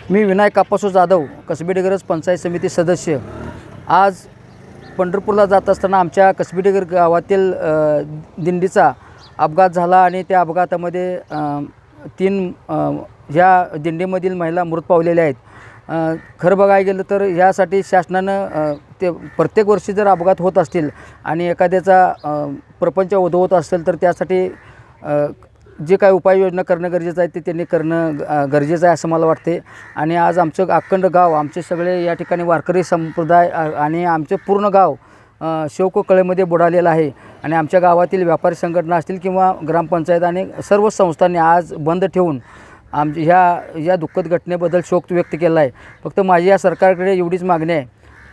मी विनायक आप्पासू जाधव, कसबे डिग्रज पंचायत समिती सदस्य। आज पंढरपूरला जात असताना आमच्या कसबे डिग्रज गावातील दिंडीचा अपघात झाला आणि त्या अपघातामध्ये 3 ह्या दिंडीमधील महिला मृत पावलेल्या आहेत। खरं बघायला गेलं तर ह्यासाठी शासनानं ते प्रत्येक वर्षी जर अपघात होत असतील आणि एखाद्याचा प्रपंच उद्भवत असेल तर त्यासाठी जे काही उपाययोजना करणं गरजेचं आहे ते त्यांनी करणं गरजेचं आहे असं मला वाटते। आणि आज आमचं अखंड गाव, आमचे सगळे या ठिकाणी वारकरी संप्रदाय आणि आमचे पूर्ण गाव शोककळेमध्ये बुडालेलं आहे। आणि आमच्या गावातील व्यापारी संघटना असतील किंवा ग्रामपंचायत आणि सर्व संस्थांनी आज बंद ठेवून या दुःखद घटनेबद्दल शोक व्यक्त केला आहे। फक्त माझी या सरकारकडे एवढीच मागणी आहे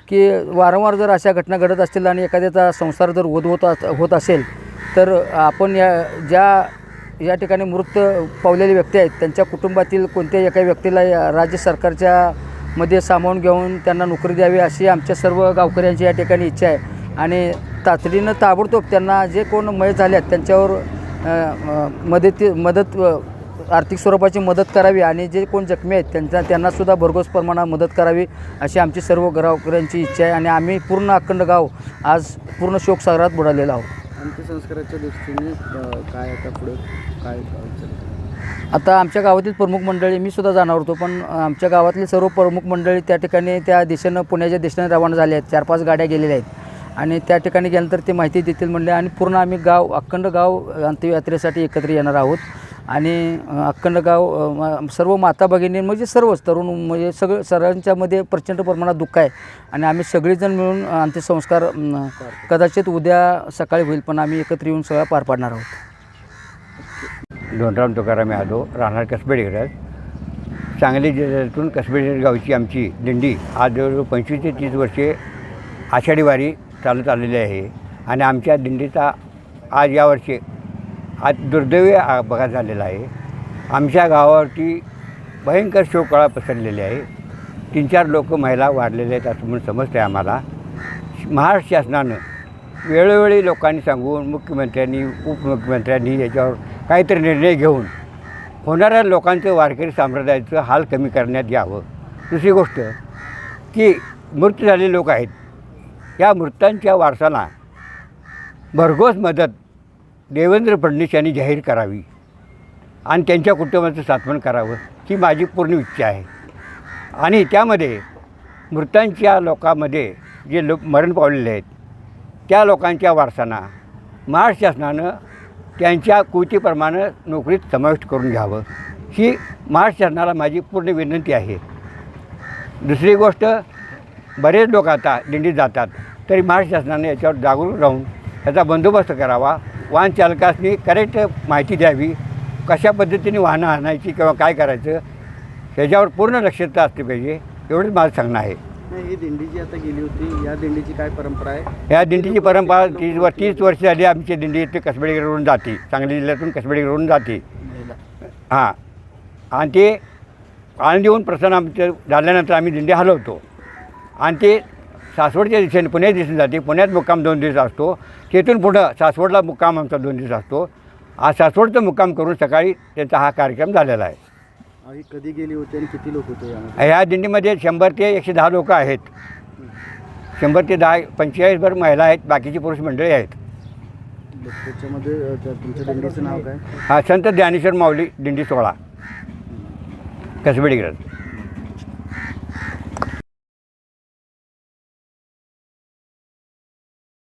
की वारंवार जर अशा घटना घडत असतील आणि एखाद्याचा संसार जर होत असेल तर आपण या ठिकाणी मृत पावलेले व्यक्ती आहेत त्यांच्या कुटुंबातील कोणत्याही एका व्यक्तीला राज्य सरकारच्या मध्ये सामावून घेऊन त्यांना नोकरी द्यावी अशी आमच्या सर्व गावकऱ्यांची या ठिकाणी इच्छा आहे। आणि तातडीनं ताबडतोब त्यांना जे कोण मयत झाले आहेत त्यांच्यावर मदत आर्थिक स्वरूपाची मदत करावी आणि जे कोण जखमी आहेत त्यांनासुद्धा भरघोस प्रमाणात मदत करावी अशी आमची सर्व गावकऱ्यांची इच्छा आहे। आणि आम्ही पूर्ण अखंड गाव आज पूर्ण शोकसागरात बुडालेलो आहोत। अंत्यसंस्काराच्या दृष्टीने काय आता पुढे काय आता आमच्या गावातील प्रमुख मंडळी, मी सुद्धा जाणार होतो पण आमच्या गावातील सर्व प्रमुख मंडळी त्या ठिकाणी त्या दिशेनं पुण्याच्या दिशेने रवाना झाले आहेत। 4-5 गाड्या गेलेल्या आहेत आणि त्या ठिकाणी गेल्यानंतर ते माहिती देतील म्हणले आणि पूर्ण आम्ही अखंड गाव अंत्ययात्रेसाठी एकत्र येणार आहोत। आणि अखंड गाव सर्व माता भगिनी म्हणजे सर्वच तरुण म्हणजे सर्वांच्यामध्ये प्रचंड प्रमाणात दुःख आहे। आणि आम्ही सगळेजण मिळून अंत्यसंस्कार कदाचित उद्या सकाळी होईल पण आम्ही एकत्र येऊन सगळं पार पाडणार आहोत। धोंडराम तुकाराम यादव, राहणार कसबे डिग्रज, सांगली जिल्ह्यातून कसबे डिग्रज गावची आमची दिंडी आज जवळजवळ 25 ते 30 वर्षे आषाढी वारी चालत आलेली आहे। आणि आमच्या दिंडीचा यावर्षी दुर्दैवी अपघात झालेला आहे। आमच्या गावावरती भयंकर शोककळा पसरलेली आहे। 3-4 लोक महिला वारलेले आहेत असं म्हणून समजतं आहे आम्हाला। महाराष्ट्र शासनानं वेळोवेळी लोकांनी सांगून मुख्यमंत्र्यांनी उपमुख्यमंत्र्यांनी याच्यावर काहीतरी निर्णय घेऊन होणाऱ्या लोकांचं वारकरी संप्रदायाचं हाल कमी करण्यात यावं। दुसरी गोष्ट की मृत झालेले लोक आहेत या मृतांच्या वारसाला भरघोस मदत देवेंद्र फडणवीस यांनी जाहीर करावी आणि त्यांच्या कुटुंबाचं सात्वन करावं ही माझी पूर्ण इच्छा आहे। आणि त्यामध्ये मृतांच्या लोकांमध्ये जे मरण पावलेले आहेत त्या लोकांच्या वारसांना महाराष्ट्र शासनानं त्यांच्या कृतीप्रमाणे नोकरीत समाविष्ट करून घ्यावं ही महाराष्ट्र शासनाला माझी पूर्ण विनंती आहे। दुसरी गोष्ट, बरेच लोक आता दिंडीत जातात तरी महाराष्ट्र शासनाने याच्यावर जागरूक राहून याचा बंदोबस्त करावा। वाहन चालकांनी करेक्ट माहिती द्यावी, कशा पद्धतीने वाहनं आणायची किंवा काय करायचं ह्याच्यावर पूर्ण लक्षता असली पाहिजे एवढंच माझं सांगणं आहे। ही दिंडी जी आता गेली होती या दिंडीची काय परंपरा आहे? या दिंडीची परंपरा 30 वर्ष झाली आमची दिंडी इथे कसबे डिग्रजवरून जाते, सांगली जिल्ह्यातून कसबे डिग्रजवरून जाते। हां, आणि ते आनंद येऊन प्रसन्न आमचं झाल्यानंतर आम्ही दिंडी हलवतो आणि ते सासवडच्या दिशेने पुण्याच्या दिशेने जाते। पुण्यात मुक्काम 2 दिवस असतो, तिथून पुढं सासवडला मुक्काम आमचा 2 दिवस असतो। आज सासवडचं मुक्काम करून सकाळी त्यांचा हा कार्यक्रम झालेला आहे। ही कधी गेली होती आणि किती लोक होते यामध्ये? ह्या दिंडीमध्ये 100 ते 110 लोक आहेत। 100 ते 45 भर महिला आहेत, बाकीची पुरुष मंडळी आहेत। त्याच्यामध्ये तुमच्या दिंडीचं नाव काय? हा संत ज्ञानेश्वर माऊली दिंडी सोहळा कसबे डिग्रज।